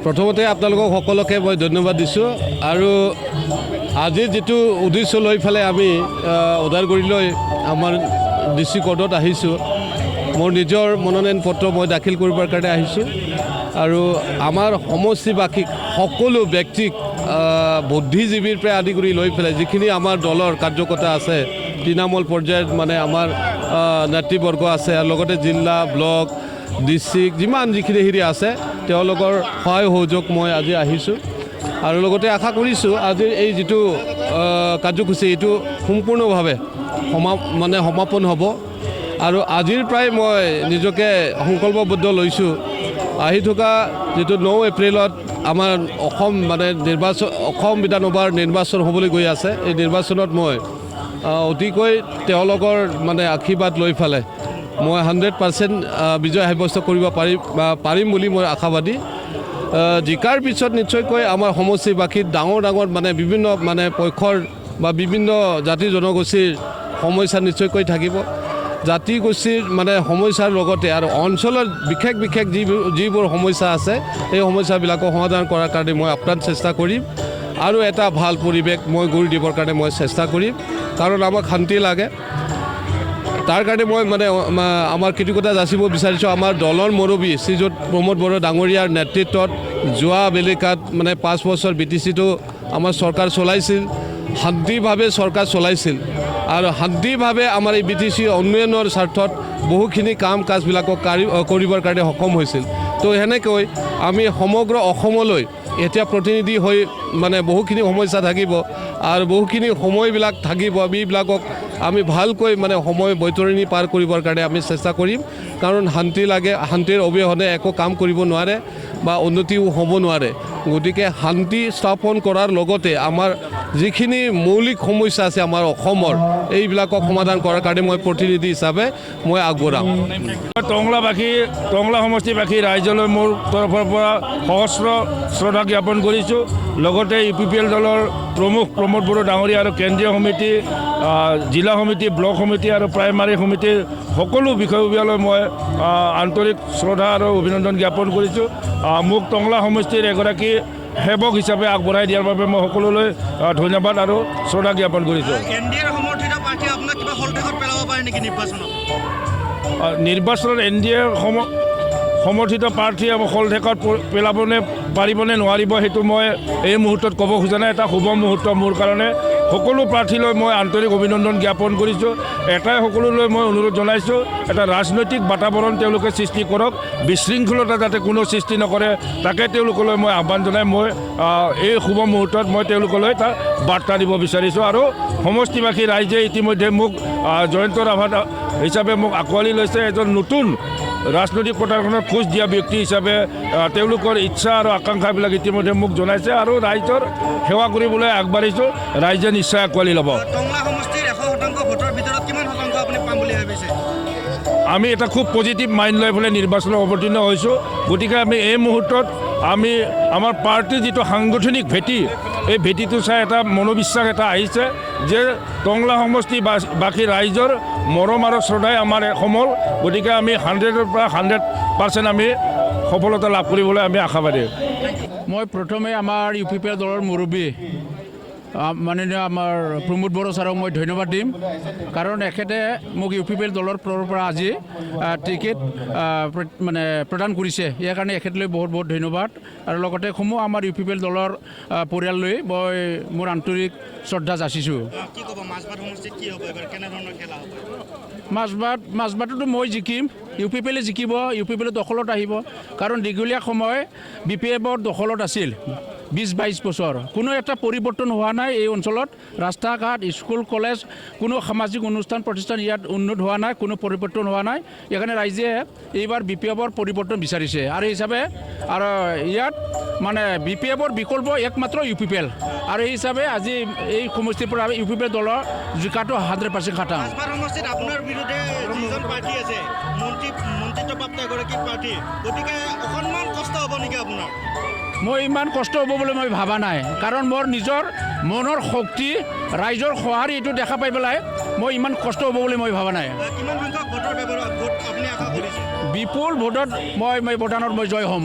প্ৰথমতে আপোনালোকক সকলোকে মই ধন্যবাদ দিছোঁ আৰু আজি যিটো উদ্দেশ্য লৈ পেলাই আমি ওদালগুৰিলৈ আমাৰ ডিচি কোৰ্টত আহিছোঁ মোৰ নিজৰ মনোনয়ন পত্ৰ মই দাখিল কৰিবৰ কাৰণে আহিছোঁ আৰু আমাৰ সমষ্টিবাসীক সকলো ব্যক্তিক বুদ্ধিজীৱীৰ পৰা আদি কৰি লৈ পেলাই যিখিনি আমাৰ দলৰ কাৰ্যকৰ্তা আছে তৃণমূল পৰ্যায়ত মানে আমাৰ নেতৃবৰ্গ আছে আৰু লগতে জিলা ব্লক ডিষ্ট্ৰিক্ট যিখিনি হেৰি আছে তেওঁলোকৰ সহায় সহযোগ মই আজি আহিছোঁ আৰু লগতে আশা কৰিছোঁ আজি এই যিটো কাৰ্যসূচী এইটো সম্পূৰ্ণভাৱে সমাপন হ'ব আৰু আজিৰ পৰাই মই নিজকে সংকল্পবদ্ধ লৈছোঁ আহি থকা যিটো 9 এপ্ৰিলত আমাৰ অসম বিধানসভাৰ নিৰ্বাচন হ'বলৈ গৈ আছে এই নিৰ্বাচনত মই অতিকৈ তেওঁলোকৰ আশীৰ্বাদ লৈ পেলাই মই 100% বিজয় সাব্যস্ত কৰিব পাৰিম বুলি মই আশাবাদী জিকাৰ পিছত নিশ্চয়কৈ আমাৰ সমষ্টিবাসীত ডাঙৰ বিভিন্ন পক্ষৰ বা বিভিন্ন জাতি জনগোষ্ঠীৰ সমস্যা নিশ্চয়কৈ থাকিব জাতি গোষ্ঠীৰ সমস্যাৰ লগতে আৰু অঞ্চলৰ বিশেষ যিবোৰ সমস্যা আছে এই সমস্যাবিলাকক সমাধান কৰাৰ কাৰণে মই আপ্ৰাণ চেষ্টা কৰিম আৰু এটা ভাল পৰিৱেশ মই গঢ়ি দিবৰ কাৰণে মই চেষ্টা কৰিম কাৰণ আমাক শান্তি লাগে তাৰ কাৰণে মই আমাৰ কৃতজ্ঞতা যাচিব বিচাৰিছোঁ আমাৰ দলৰ মুৰব্বী শ্ৰীযুত প্ৰমোদ বড়ো ডাঙৰীয়াৰ নেতৃত্বত যোৱা বেলিকাত 5 বছৰ BTCটো আমাৰ চৰকাৰ চলাইছিল শান্তিভাৱে চৰকাৰ চলাইছিল আৰু শান্তিভাৱে আমাৰ এই BTC উন্নয়নৰ স্বাৰ্থত বহুখিনি কাম কাজবিলাকক কৰিবৰ কাৰণে সক্ষম হৈছিল তো সেনেকৈ আমি সমগ্ৰ অসমলৈ এতিয়া প্ৰতিনিধি হৈ বহুখিনি সমস্যা থাকিব আৰু বহুখিনি সময়বিলাক থাকিব এইবিলাকক আমি ভালকৈ সময় বৈতৰণি পাৰ কৰিবৰ কাৰণে আমি চেষ্টা কৰিম কাৰণ শান্তি লাগে শান্তিৰ অবিহনে একো কাম কৰিব নোৱাৰে বা উন্নতিও হ'ব নোৱাৰে গতিকে শান্তি স্থাপন কৰাৰ লগতে আমাৰ যিখিনি মৌলিক সমস্যা আছে আমাৰ অসমৰ এইবিলাকক সমাধান কৰাৰ কাৰণে মই প্ৰতিনিধি হিচাপে মই আগবঢ়াম টংলা সমষ্টিবাসী ৰাইজলৈ মোৰ তৰফৰ পৰা সহস্ৰ শ্ৰদ্ধা জ্ঞাপন কৰিছোঁ লগতে UPPL দলৰ প্ৰমুখ প্ৰমোদ বড়ো ডাঙৰীয়া আৰু কেন্দ্ৰীয় সমিতি জিলা সমিতি ব্লক সমিতি আৰু প্ৰাইমাৰী সমিতিৰ সকলো বিষয়ববীয়ালৈ মই আন্তৰিক শ্ৰদ্ধা আৰু অভিনন্দন জ্ঞাপন কৰিছোঁ মোক টংলা সমষ্টিৰ এগৰাকী সেৱক হিচাপে আগবঢ়াই দিয়াৰ বাবে মই সকলোলৈ ধন্যবাদ আৰু শ্ৰদ্ধা জ্ঞাপন কৰিছোঁ নিৰ্বাচনত NDA সমৰ্থিত প্ৰাৰ্থীয়ে শলঠেকত পেলাবনে পাৰিবনে নোৱাৰিব সেইটো মই এই মুহূৰ্তত ক'ব খোজা নাই এটা শুভ মুহূৰ্ত মোৰ কাৰণে সকলো প্ৰাৰ্থীলৈ মই আন্তৰিক অভিনন্দন জ্ঞাপন কৰিছোঁ এটাই সকলোলৈ মই অনুৰোধ জনাইছোঁ এটা ৰাজনৈতিক বাতাবৰণ তেওঁলোকে সৃষ্টি কৰক বিশৃংখলতা যাতে কোনো সৃষ্টি নকৰে তাকে তেওঁলোকলৈ মই আহ্বান জনাই মই এই শুভ মুহূৰ্তত মই তেওঁলোকলৈ এটা বাৰ্তা দিব বিচাৰিছোঁ আৰু সমষ্টিবাসী ৰাইজে ইতিমধ্যে মোক জয়ন্ত ৰাভা হিচাপে মোক আঁকোৱালি লৈছে এজন নতুন ৰাজনৈতিক পথাৰখনত খোজ দিয়া ব্যক্তি হিচাপে তেওঁলোকৰ ইচ্ছা আৰু আকাংক্ষাবিলাক ইতিমধ্যে মোক জনাইছে আৰু ৰাইজৰ সেৱা কৰিবলৈ আগবাঢ়িছোঁ ৰাইজে নিশ্চয় আঁকোৱালি ল'ব আমি এটা খুব পজিটিভ মাইণ্ড লৈ পেলাই নিৰ্বাচনত অৱতীৰ্ণ হৈছোঁ গতিকে আমি এই মুহূৰ্তত আমাৰ পাৰ্টীৰ যিটো সাংগঠনিক ভেটি এই ভেটিটো চাই এটা মনোবিশ্বাস এটা আহিছে যে টংলা সমষ্টিবাসী ৰাইজৰ মৰম আৰু শ্ৰদ্ধাই আমাৰ সমল গতিকে আমি 100ৰ পৰা 100% আমি সফলতা লাভ কৰিবলৈ আমি আশাবাদী মই প্ৰথমে আমাৰ UPPL দলৰ মুৰব্বী মাননীয় আমাৰ প্ৰমোদ বড়ো ছাৰক মই ধন্যবাদ দিম কাৰণ এখেতে মোক UPPL দলৰ পৰা আজি টিকেট প্ৰদান কৰিছে ইয়াৰ কাৰণে এখেতলৈ বহুত ধন্যবাদ আৰু লগতে সমূহ আমাৰ UPPL দলৰ পৰিয়াললৈ মই মোৰ আন্তৰিক শ্ৰদ্ধা যাচিছোঁ মাজবাটতো মই জিকিম UPPL জিকিব UPPL দখলত আহিব কাৰণ দীঘলীয়া সময় BPFৰ দখলত আছিল 20-22 বছৰ কোনো এটা পৰিৱৰ্তন হোৱা নাই এই অঞ্চলত ৰাস্তা ঘাট স্কুল কলেজ কোনো সামাজিক অনুষ্ঠান প্ৰতিষ্ঠান ইয়াত উন্নত হোৱা নাই কোনো পৰিৱৰ্তন হোৱা নাই এইকাৰণে ৰাইজে এইবাৰ BPFৰ পৰিৱৰ্তন বিচাৰিছে আৰু হিচাপে আৰু ইয়াত BPFৰ বিকল্প একমাত্ৰ UPPL আৰু এই হিচাপে আজি এই সমষ্টিৰ পৰা UPPL দলৰ জিকাটো 100% খাটাং আপোনাৰ বিৰুদ্ধে যিজন পাৰ্টি আছে মন্ত্ৰিত্বপ্ৰাপ্ত এগৰাকী পাৰ্টি গতিকে অকণমান কষ্ট হ'ব নেকি আপোনাৰ মই ইমান কষ্ট হ'ব বুলি মই ভাবা নাই কাৰণ মোৰ নিজৰ মনৰ শক্তি ৰাইজৰ সহায় এইটো দেখা পাই পেলাই মই ইমান কষ্ট হ'ব বুলি মই ভাবা নাই কিমান সংখ্যক ভোটৰ ভোট আপুনি আশা কৰিছে বিপুল ভোটত মই ভোটানত মই জয় হ'ম